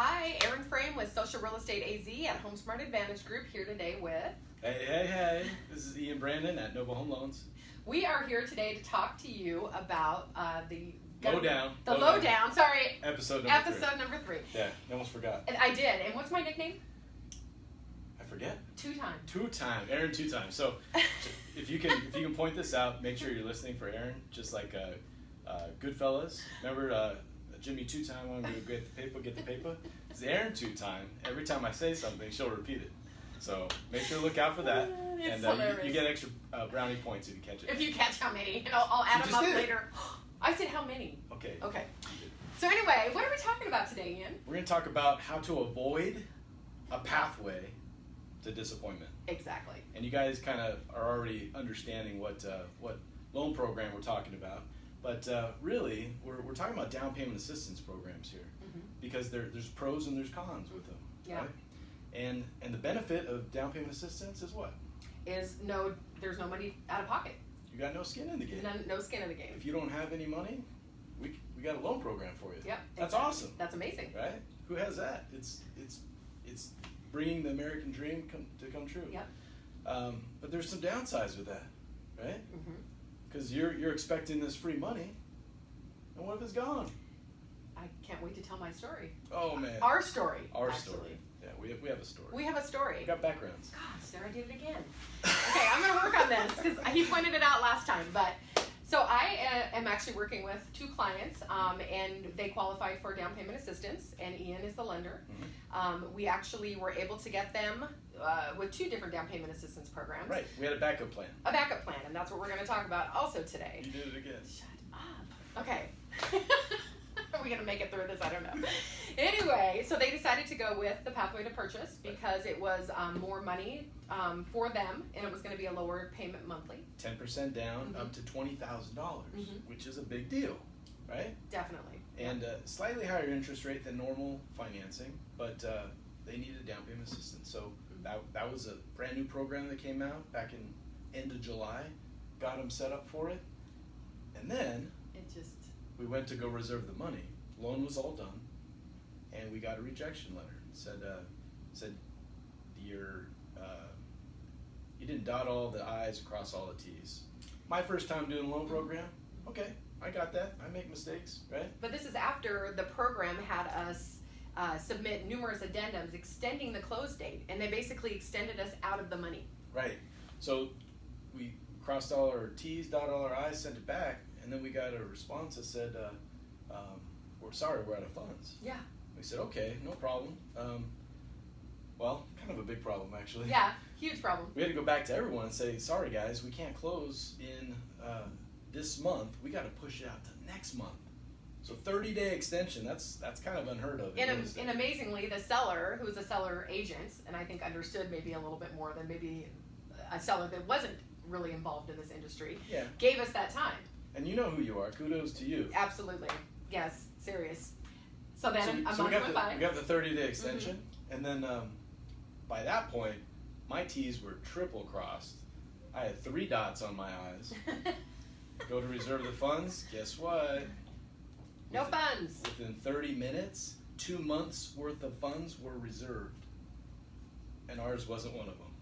Hi, Erin Frame with Social Real Estate AZ at HomeSmart Advantage Group here today with... Hey. This is Ian Brandon at Noble Home Loans. We are here today to talk to you about the... Lowdown. The Lowdown, sorry. Episode number 3. Yeah, I almost forgot. And I did. And what's my nickname? I forget. Two time. Aaron 2 times. So if you can point this out, make sure you're listening for Aaron, just like Goodfellas. Remember Jimmy 2 time, I'm going to get the paper. It's Aaron 2 time. Every time I say something, she'll repeat it. So make sure to look out for that. It's and you get extra brownie points if you catch it. If you catch how many. And I'll add them up later. I said how many. Okay. So anyway, what are we talking about today, Ian? We're going to talk about how to avoid a pathway to disappointment. Exactly. And you guys kind of are already understanding what loan program we're talking about. But really, we're talking about down payment assistance programs here, because there's pros and there's cons with them. Yeah. Right? And the benefit of down payment assistance is what? There's no money out of pocket. You got no skin in the game. No skin in the game. If you don't have any money, we got a loan program for you. Yep. That's awesome. That's amazing. Right? Who has that? It's bringing the American dream to come true. Yep. But there's some downsides with that, right? Mm-hmm. Because you're expecting this free money, and what if it's gone? I can't wait to tell my story. Oh man. Our story. Our actually. story. Yeah, we have a story. We have a story. We got backgrounds. Gosh, there I did it again. Okay, I'm going to work on this because he pointed it out last time. But so I am actually working with 2 clients, and they qualified for down payment assistance, and Ian is the lender. Mm-hmm. We actually were able to get them with 2 different down payment assistance programs. Right. We had a backup plan. A backup plan, and that's what we're going to talk about also today. You did it again. Shut up. Okay. Are we going to make it through this? I don't know. Anyway, so they decided to go with the pathway to purchase because it was more money for them, and it was going to be a lower payment monthly. 10% down, up to $20,000, which is a big deal, right? Definitely. And slightly higher interest rate than normal financing, but they needed down payment assistance. So that was a brand new program that came out back in end of July. Got them set up for it, and then we went to go reserve the money. Loan was all done, and we got a rejection letter. It said you didn't dot all the I's, cross all the T's. My first time doing a loan program. Okay, I got that. I make mistakes, right? But this is after the program had us submit numerous addendums extending the close date, and they basically extended us out of the money. Right. So we crossed all our T's, dotted all our I's, sent it back, and then we got a response that said, we're sorry, we're out of funds. Yeah. We said, okay, no problem. Well, kind of a big problem, actually. Yeah, huge problem. We had to go back to everyone and say, sorry, guys, we can't close in this month. We got to push it out to next month. So 30-day extension, that's kind of unheard of. And amazingly, the seller, who's a seller agent, and I think understood maybe a little bit more than maybe a seller that wasn't really involved in this industry, gave us that time. And you know who you are. Kudos to you. Absolutely. Yes, serious. So then we got the 30-day extension, and then by that point, my T's were triple crossed. I had 3 dots on my I's. Go to reserve the funds. Guess what? No funds. Within 30 minutes, 2 months worth of funds were reserved, and ours wasn't one of them.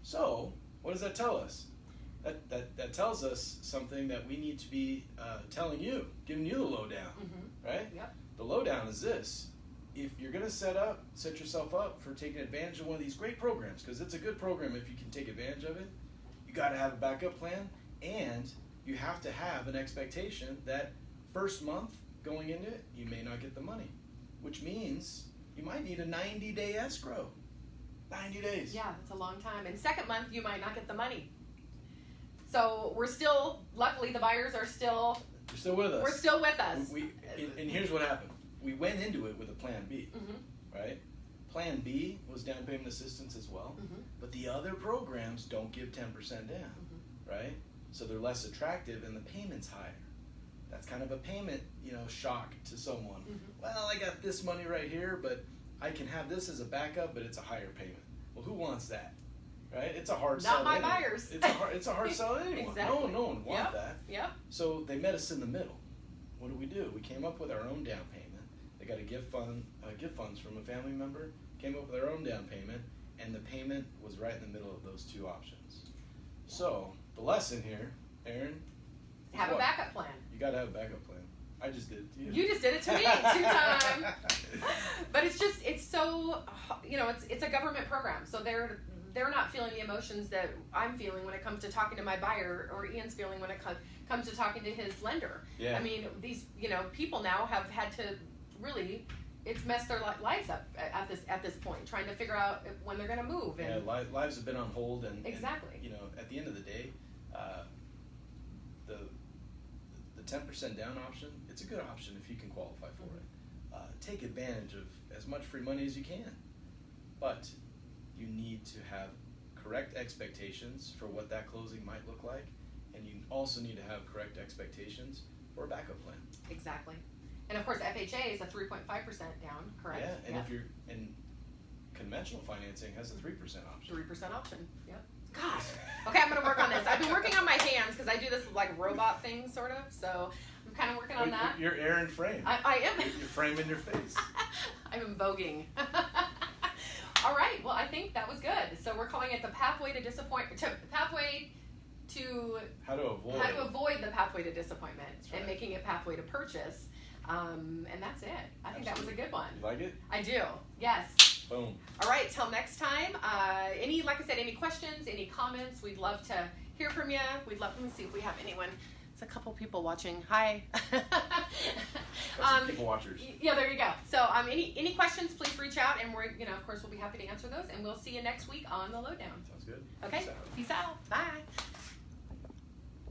So what does that tell us? That tells us something that we need to be telling you, giving you the lowdown, right? Yep. The lowdown is this: if you're going to set yourself up for taking advantage of one of these great programs, because it's a good program if you can take advantage of it, you got to have a backup plan, and you have to have an expectation that first month going into it, you may not get the money, which means you might need a 90-day escrow. 90 days. Yeah, that's a long time. And second month, you might not get the money. So we're still, luckily the buyers are still... They're still with us. We're still with us. And here's what happened. We went into it with a plan B, right? Plan B was down payment assistance as well, but the other programs don't give 10% down, right? So they're less attractive and the payment's higher. That's kind of a payment, shock to someone. Well, I got this money right here, but I can have this as a backup, but it's a higher payment. Well, who wants that? Right? It's a hard sell. Not my buyers. It's a hard sell to anyone. Exactly. No one wants that. Yep. So they met us in the middle. What do? We came up with our own down payment. They got a gift funds from a family member, came up with their own down payment, and the payment was right in the middle of those two options. So the lesson here, Aaron, have a backup plan. You got to have a backup plan. I just did it to you. You just did it to me 2 times. But it's so, it's a government program, so they're not feeling the emotions that I'm feeling when it comes to talking to my buyer, or Ian's feeling when it comes to talking to his lender. Yeah. I mean, these people now have had to really, it's messed their lives up at this point, trying to figure out when they're going to move. And lives have been on hold, and exactly. And, at the end of the day, the 10% down option, it's a good option if you can qualify for it. Take advantage of as much free money as you can, but you need to have correct expectations for what that closing might look like, and you also need to have correct expectations for a backup plan. Exactly. And of course, FHA is a 3.5% down, correct? Yeah, and if you're in conventional financing, has a 3% option. 3% option. Yep. Gosh. Okay, I'm gonna work on this. I've been working on my hands because I do this like robot thing, sort of. So I'm kind of working on that. You're Aaron Frame. I am. You're framing your face. I'm voguing. All right. Well, I think that was good. So we're calling it the pathway to how to avoid the pathway to disappointment, right. and making it pathway to purchase. And that's it. I think that was a good one. You like it? I do. Yes. Boom. All right. Till next time. Like I said, any questions, any comments? We'd love to hear from you. Let me see if we have anyone. It's a couple people watching. Hi. People watchers. Yeah, there you go. So, any questions? Please reach out, and we're, of course, we'll be happy to answer those. And we'll see you next week on the Lowdown. Sounds good. Okay. Peace out. Bye.